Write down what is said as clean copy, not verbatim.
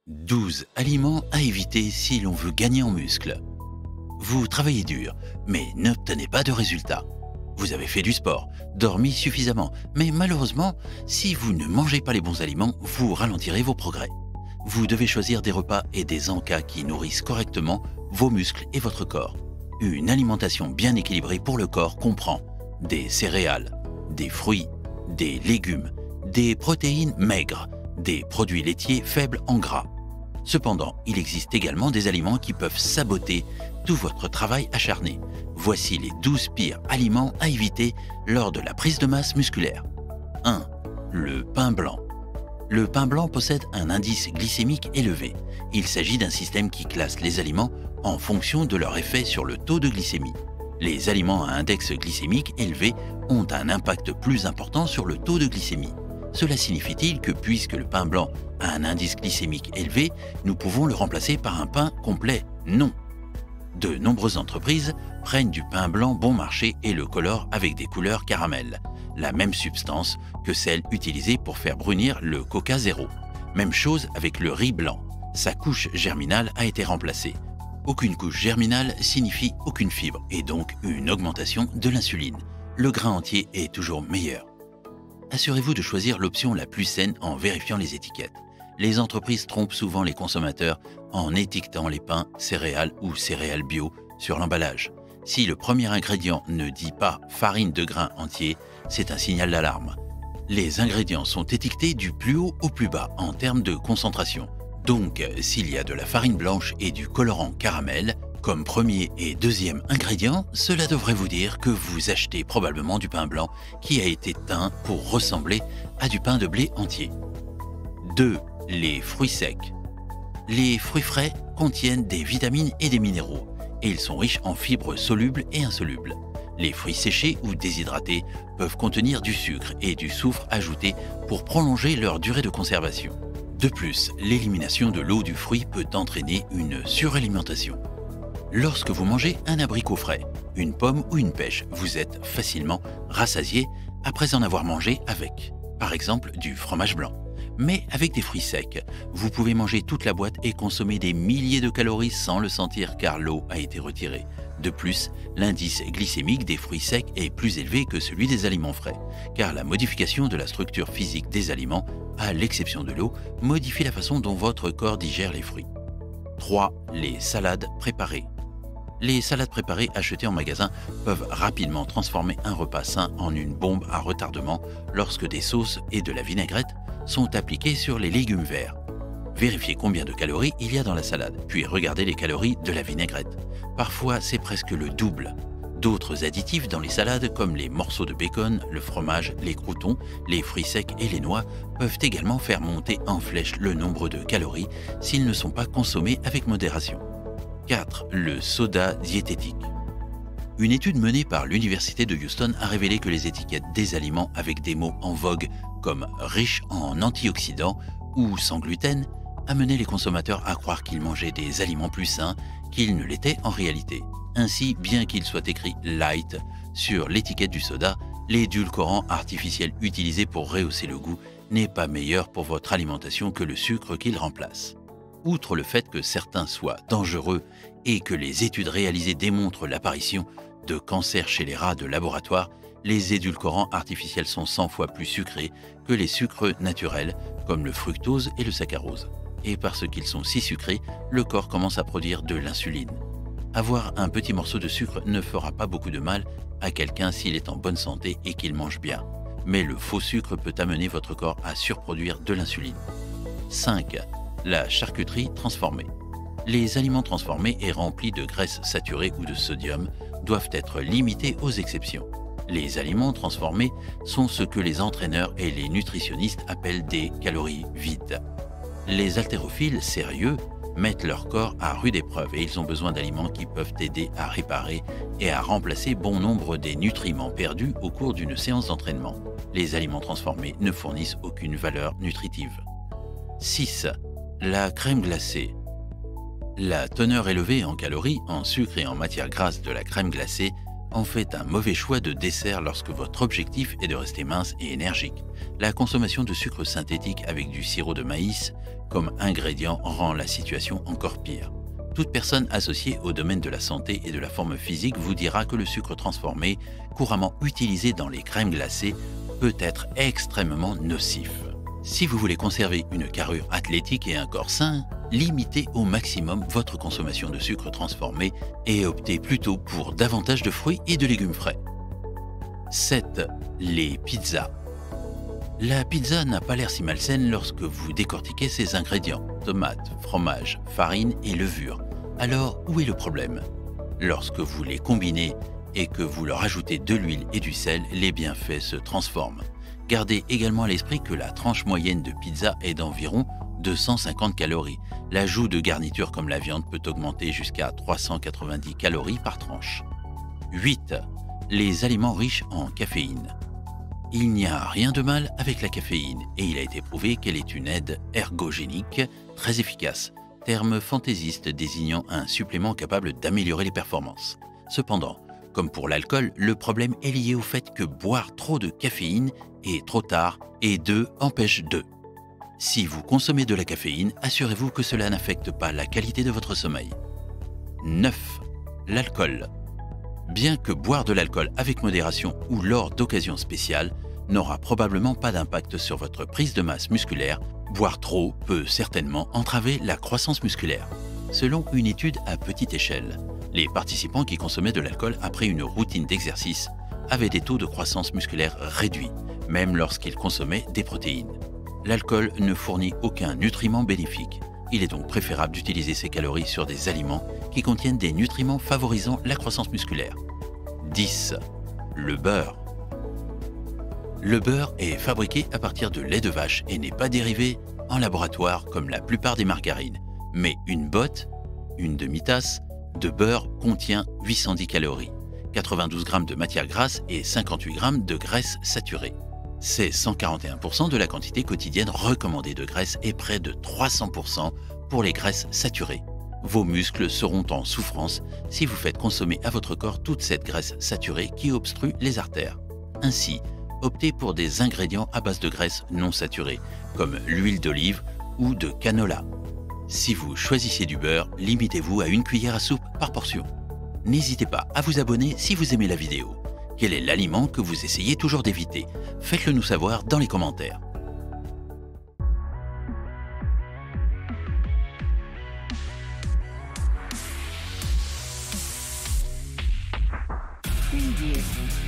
12 aliments à éviter si l'on veut gagner en muscles. Vous travaillez dur, mais n'obtenez pas de résultats. Vous avez fait du sport, dormi suffisamment, mais malheureusement, si vous ne mangez pas les bons aliments, vous ralentirez vos progrès. Vous devez choisir des repas et des encas qui nourrissent correctement vos muscles et votre corps. Une alimentation bien équilibrée pour le corps comprend des céréales, des fruits, des légumes, des protéines maigres, des produits laitiers faibles en gras. Cependant, il existe également des aliments qui peuvent saboter tout votre travail acharné. Voici les 12 pires aliments à éviter lors de la prise de masse musculaire. 1. Le pain blanc. Le pain blanc possède un indice glycémique élevé. Il s'agit d'un système qui classe les aliments en fonction de leur effet sur le taux de glycémie. Les aliments à index glycémique élevé ont un impact plus important sur le taux de glycémie. Cela signifie-t-il que puisque le pain blanc a un indice glycémique élevé, nous pouvons le remplacer par un pain complet? Non. De nombreuses entreprises prennent du pain blanc bon marché et le colorent avec des couleurs caramel, la même substance que celle utilisée pour faire brunir le Coca Zéro. Même chose avec le riz blanc. Sa couche germinale a été remplacée. Aucune couche germinale signifie aucune fibre et donc une augmentation de l'insuline. Le grain entier est toujours meilleur. Assurez-vous de choisir l'option la plus saine en vérifiant les étiquettes. Les entreprises trompent souvent les consommateurs en étiquetant les pains, céréales ou céréales bio sur l'emballage. Si le premier ingrédient ne dit pas farine de grain entier, c'est un signal d'alarme. Les ingrédients sont étiquetés du plus haut au plus bas en termes de concentration. Donc, s'il y a de la farine blanche et du colorant caramel, comme premier et deuxième ingrédient, cela devrait vous dire que vous achetez probablement du pain blanc qui a été teint pour ressembler à du pain de blé entier. 2. Les fruits secs. Les fruits frais contiennent des vitamines et des minéraux, et ils sont riches en fibres solubles et insolubles. Les fruits séchés ou déshydratés peuvent contenir du sucre et du soufre ajouté pour prolonger leur durée de conservation. De plus, l'élimination de l'eau du fruit peut entraîner une suralimentation. Lorsque vous mangez un abricot frais, une pomme ou une pêche, vous êtes facilement rassasié après en avoir mangé avec, par exemple, du fromage blanc. Mais avec des fruits secs, vous pouvez manger toute la boîte et consommer des milliers de calories sans le sentir car l'eau a été retirée. De plus, l'indice glycémique des fruits secs est plus élevé que celui des aliments frais, car la modification de la structure physique des aliments, à l'exception de l'eau, modifie la façon dont votre corps digère les fruits. 3. Les salades préparées. Les salades préparées achetées en magasin peuvent rapidement transformer un repas sain en une bombe à retardement lorsque des sauces et de la vinaigrette sont appliquées sur les légumes verts. Vérifiez combien de calories il y a dans la salade, puis regardez les calories de la vinaigrette. Parfois, c'est presque le double. D'autres additifs dans les salades, comme les morceaux de bacon, le fromage, les croûtons, les fruits secs et les noix, peuvent également faire monter en flèche le nombre de calories s'ils ne sont pas consommés avec modération. 4. Le soda diététique. Une étude menée par l'Université de Houston a révélé que les étiquettes des aliments avec des mots en vogue comme riche en antioxydants ou sans gluten amenaient les consommateurs à croire qu'ils mangeaient des aliments plus sains qu'ils ne l'étaient en réalité. Ainsi, bien qu'il soit écrit « light » sur l'étiquette du soda, l'édulcorant artificiel utilisé pour rehausser le goût n'est pas meilleur pour votre alimentation que le sucre qu'il remplace. Outre le fait que certains soient dangereux et que les études réalisées démontrent l'apparition de cancers chez les rats de laboratoire, les édulcorants artificiels sont 100 fois plus sucrés que les sucres naturels, comme le fructose et le saccharose. Et parce qu'ils sont si sucrés, le corps commence à produire de l'insuline. Avoir un petit morceau de sucre ne fera pas beaucoup de mal à quelqu'un s'il est en bonne santé et qu'il mange bien. Mais le faux sucre peut amener votre corps à surproduire de l'insuline. 5. La charcuterie transformée. Les aliments transformés et remplis de graisses saturées ou de sodium doivent être limités aux exceptions. Les aliments transformés sont ce que les entraîneurs et les nutritionnistes appellent des calories vides. Les haltérophiles sérieux mettent leur corps à rude épreuve et ils ont besoin d'aliments qui peuvent aider à réparer et à remplacer bon nombre des nutriments perdus au cours d'une séance d'entraînement. Les aliments transformés ne fournissent aucune valeur nutritive. 6. La crème glacée. La teneur élevée en calories, en sucre et en matière grasse de la crème glacée en fait un mauvais choix de dessert lorsque votre objectif est de rester mince et énergique. La consommation de sucre synthétique avec du sirop de maïs, comme ingrédient rend la situation encore pire. Toute personne associée au domaine de la santé et de la forme physique vous dira que le sucre transformé, couramment utilisé dans les crèmes glacées, peut être extrêmement nocif. Si vous voulez conserver une carrure athlétique et un corps sain, limitez au maximum votre consommation de sucre transformé et optez plutôt pour davantage de fruits et de légumes frais. 7. Les pizzas. La pizza n'a pas l'air si malsaine lorsque vous décortiquez ses ingrédients, tomates, fromage, farine et levure. Alors, où est le problème? Lorsque vous les combinez et que vous leur ajoutez de l'huile et du sel, les bienfaits se transforment. Gardez également à l'esprit que la tranche moyenne de pizza est d'environ 250 calories. L'ajout de garnitures comme la viande peut augmenter jusqu'à 390 calories par tranche. 8. Les aliments riches en caféine. Il n'y a rien de mal avec la caféine et il a été prouvé qu'elle est une aide ergogénique très efficace, terme fantaisiste désignant un supplément capable d'améliorer les performances. Cependant, comme pour l'alcool, le problème est lié au fait que boire trop de caféine et trop tard et empêche d'eux. Si vous consommez de la caféine, assurez-vous que cela n'affecte pas la qualité de votre sommeil. 9. L'alcool. Bien que boire de l'alcool avec modération ou lors d'occasions spéciales n'aura probablement pas d'impact sur votre prise de masse musculaire, boire trop peut certainement entraver la croissance musculaire. Selon une étude à petite échelle, les participants qui consommaient de l'alcool après une routine d'exercice avaient des taux de croissance musculaire réduits, même lorsqu'ils consommaient des protéines. L'alcool ne fournit aucun nutriment bénéfique. Il est donc préférable d'utiliser ces calories sur des aliments qui contiennent des nutriments favorisant la croissance musculaire. 10. Le beurre. Le beurre est fabriqué à partir de lait de vache et n'est pas dérivé en laboratoire comme la plupart des margarines. Mais une botte, une demi-tasse, de beurre contient 810 calories, 92 g de matière grasse et 58 g de graisse saturée. C'est 141% de la quantité quotidienne recommandée de graisse et près de 300% pour les graisses saturées. Vos muscles seront en souffrance si vous faites consommer à votre corps toute cette graisse saturée qui obstrue les artères. Ainsi, optez pour des ingrédients à base de graisse non saturée, comme l'huile d'olive ou de canola. Si vous choisissez du beurre, limitez-vous à 1 cuillère à soupe par portion. N'hésitez pas à vous abonner si vous aimez la vidéo. Quel est l'aliment que vous essayez toujours d'éviter? Faites-le nous savoir dans les commentaires. Preview.